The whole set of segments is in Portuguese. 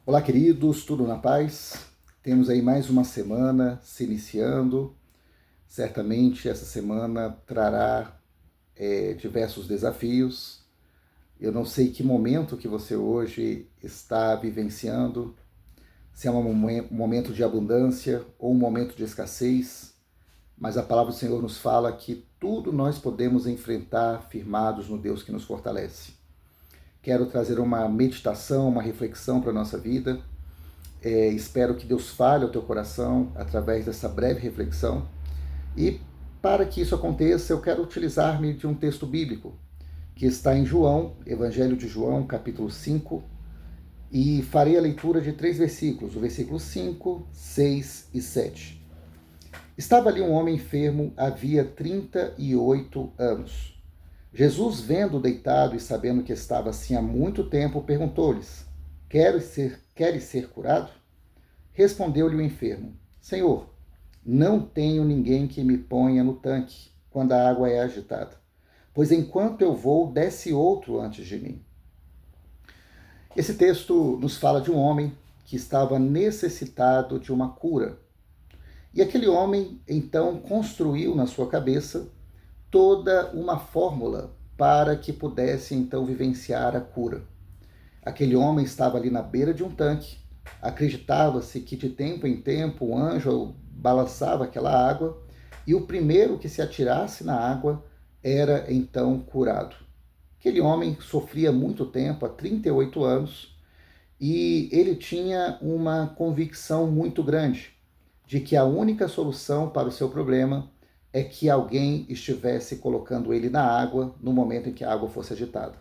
Olá, queridos, tudo na paz? Temos aí mais uma semana se iniciando. Certamente essa semana trará diversos desafios. Eu não sei que momento que você hoje está vivenciando, se é um momento de abundância ou um momento de escassez, mas a palavra do Senhor nos fala que tudo nós podemos enfrentar firmados no Deus que nos fortalece. Quero trazer uma meditação, uma reflexão para a nossa vida. Espero que Deus fale ao teu coração através dessa breve reflexão. E para que isso aconteça, eu quero utilizar-me de um texto bíblico que está em João, Evangelho de João, capítulo 5, e farei a leitura de 3 versículos, o versículo 5, 6 e 7. Estava ali um homem enfermo havia 38 anos. Jesus, vendo-o deitado e sabendo que estava assim há muito tempo, perguntou-lhes: Queres ser curado? Respondeu-lhe o enfermo: Senhor, não tenho ninguém que me ponha no tanque quando a água é agitada, pois enquanto eu vou, desce outro antes de mim. Esse texto nos fala de um homem que estava necessitado de uma cura. E aquele homem, então, construiu na sua cabeça toda uma fórmula para que pudesse, então, vivenciar a cura. Aquele homem estava ali na beira de um tanque, acreditava-se que de tempo em tempo o anjo balançava aquela água e o primeiro que se atirasse na água era então curado. Aquele homem sofria muito tempo, há 38 anos, e ele tinha uma convicção muito grande de que a única solução para o seu problema é que alguém estivesse colocando ele na água no momento em que a água fosse agitada.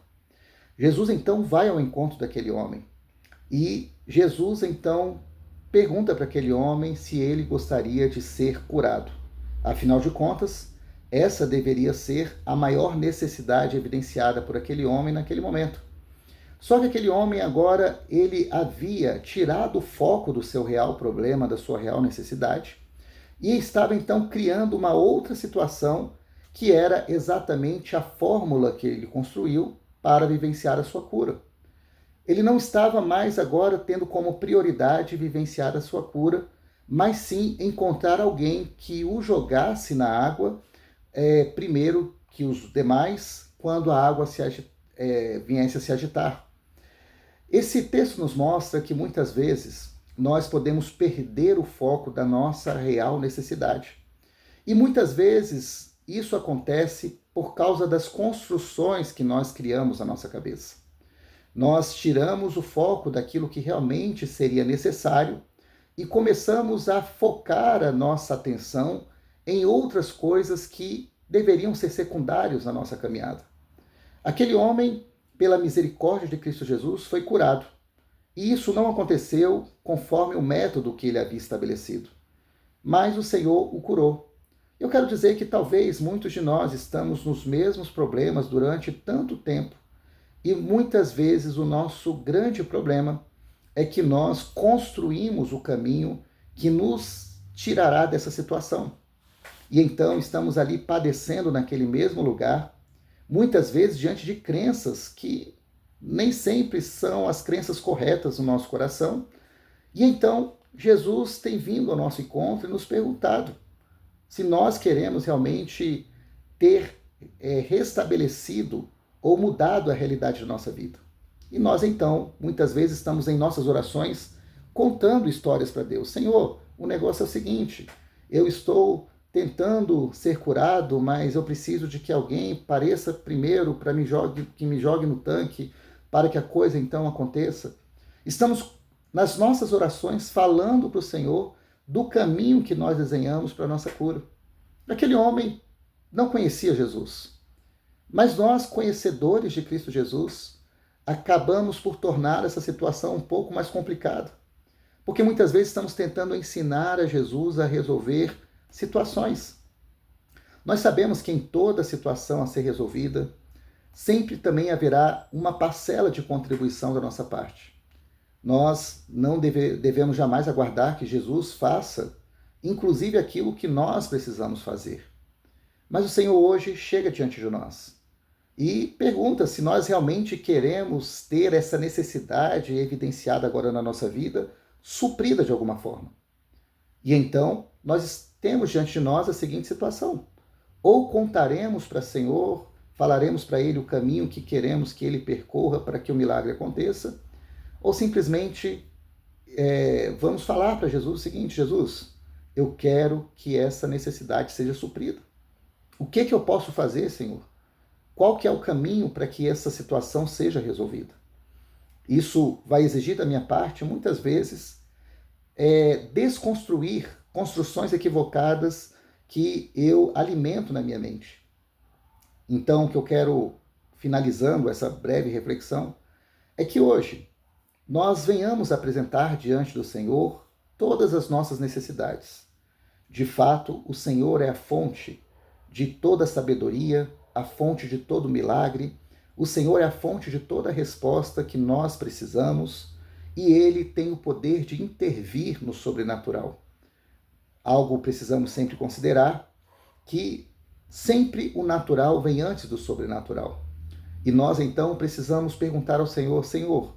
Jesus então vai ao encontro daquele homem e Jesus então pergunta para aquele homem se ele gostaria de ser curado. Afinal de contas, essa deveria ser a maior necessidade evidenciada por aquele homem naquele momento. Só que aquele homem agora, ele havia tirado o foco do seu real problema, da sua real necessidade, e estava então criando uma outra situação que era exatamente a fórmula que ele construiu para vivenciar a sua cura. Ele não estava mais agora tendo como prioridade vivenciar a sua cura, mas sim encontrar alguém que o jogasse na água primeiro que os demais, quando a água viesse a se agitar. Esse texto nos mostra que muitas vezes nós podemos perder o foco da nossa real necessidade. E muitas vezes isso acontece por causa das construções que nós criamos na nossa cabeça. Nós tiramos o foco daquilo que realmente seria necessário e começamos a focar a nossa atenção em outras coisas que deveriam ser secundárias na nossa caminhada. Aquele homem, pela misericórdia de Cristo Jesus, foi curado. E isso não aconteceu conforme o método que ele havia estabelecido. Mas o Senhor o curou. Eu quero dizer que talvez muitos de nós estamos nos mesmos problemas durante tanto tempo. E muitas vezes o nosso grande problema é que nós construímos o caminho que nos tirará dessa situação. E então estamos ali padecendo naquele mesmo lugar, muitas vezes diante de crenças que nem sempre são as crenças corretas no nosso coração. E então Jesus tem vindo ao nosso encontro e nos perguntado se nós queremos realmente ter restabelecido ou mudado a realidade da nossa vida. E nós então, muitas vezes, estamos em nossas orações contando histórias para Deus. Senhor, o negócio é o seguinte, eu estou tentando ser curado, mas eu preciso de que alguém apareça primeiro para que me jogue no tanque, para que a coisa então aconteça. Estamos nas nossas orações falando para o Senhor do caminho que nós desenhamos para a nossa cura. Aquele homem não conhecia Jesus, mas nós, conhecedores de Cristo Jesus, acabamos por tornar essa situação um pouco mais complicada, porque muitas vezes estamos tentando ensinar a Jesus a resolver situações. Nós sabemos que em toda situação a ser resolvida, sempre também haverá uma parcela de contribuição da nossa parte. Nós não devemos jamais aguardar que Jesus faça, inclusive aquilo que nós precisamos fazer. Mas o Senhor hoje chega diante de nós. e pergunta se nós realmente queremos ter essa necessidade evidenciada agora na nossa vida, suprida de alguma forma. E então, nós temos diante de nós a seguinte situação: ou contaremos para o Senhor, falaremos para Ele o caminho que queremos que Ele percorra para que o milagre aconteça, ou simplesmente vamos falar para Jesus o seguinte: Jesus, eu quero que essa necessidade seja suprida. O que eu posso fazer, Senhor? Qual que é o caminho para que essa situação seja resolvida? Isso vai exigir da minha parte, muitas vezes, desconstruir construções equivocadas que eu alimento na minha mente. Então, o que eu quero, finalizando essa breve reflexão, é que hoje nós venhamos apresentar diante do Senhor todas as nossas necessidades. De fato, o Senhor é a fonte de toda sabedoria, a fonte de todo milagre. O Senhor é a fonte de toda resposta que nós precisamos e Ele tem o poder de intervir no sobrenatural. Algo precisamos sempre considerar, que sempre o natural vem antes do sobrenatural. E nós então precisamos perguntar ao Senhor: Senhor,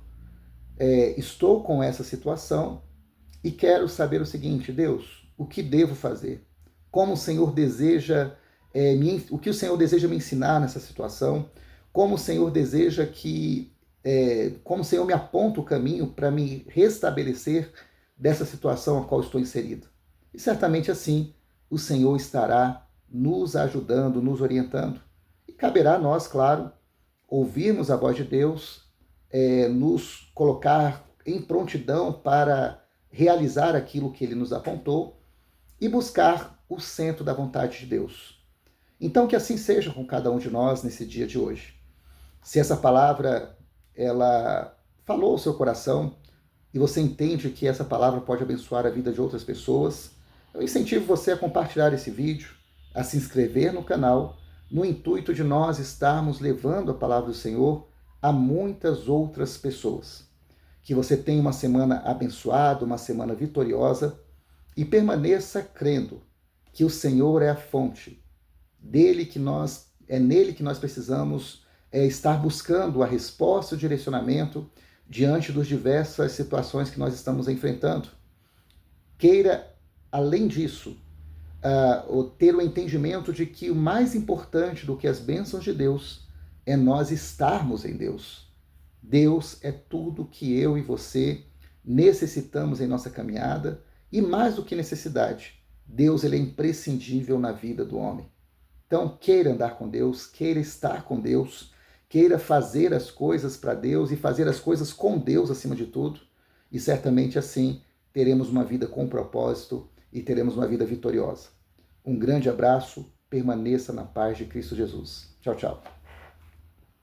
estou com essa situação e quero saber o seguinte: Deus, o que devo fazer? Como o Senhor deseja, o que o Senhor deseja me ensinar nessa situação? Como o Senhor deseja que, como o Senhor me aponta o caminho para me restabelecer dessa situação a qual estou inserido? E certamente assim o Senhor estará nos ajudando, nos orientando. E caberá a nós, claro, ouvirmos a voz de Deus, nos colocar em prontidão para realizar aquilo que Ele nos apontou e buscar o centro da vontade de Deus. Então, que assim seja com cada um de nós nesse dia de hoje. Se essa palavra ela falou ao seu coração e você entende que essa palavra pode abençoar a vida de outras pessoas, eu incentivo você a compartilhar esse vídeo, a se inscrever no canal, no intuito de nós estarmos levando a palavra do Senhor a muitas outras pessoas. Que você tenha uma semana abençoada, uma semana vitoriosa e permaneça crendo que o Senhor é a fonte, é nele que nós precisamos estar buscando a resposta e o direcionamento diante das diversas situações que nós estamos enfrentando. Queira, além disso, ter o entendimento de que o mais importante do que as bênçãos de Deus é nós estarmos em Deus. Deus é tudo que eu e você necessitamos em nossa caminhada e mais do que necessidade, Deus ele é imprescindível na vida do homem. Então, queira andar com Deus, queira estar com Deus, queira fazer as coisas para Deus e fazer as coisas com Deus acima de tudo, e certamente assim teremos uma vida com propósito e teremos uma vida vitoriosa. Um grande abraço, permaneça na paz de Cristo Jesus. Tchau, tchau.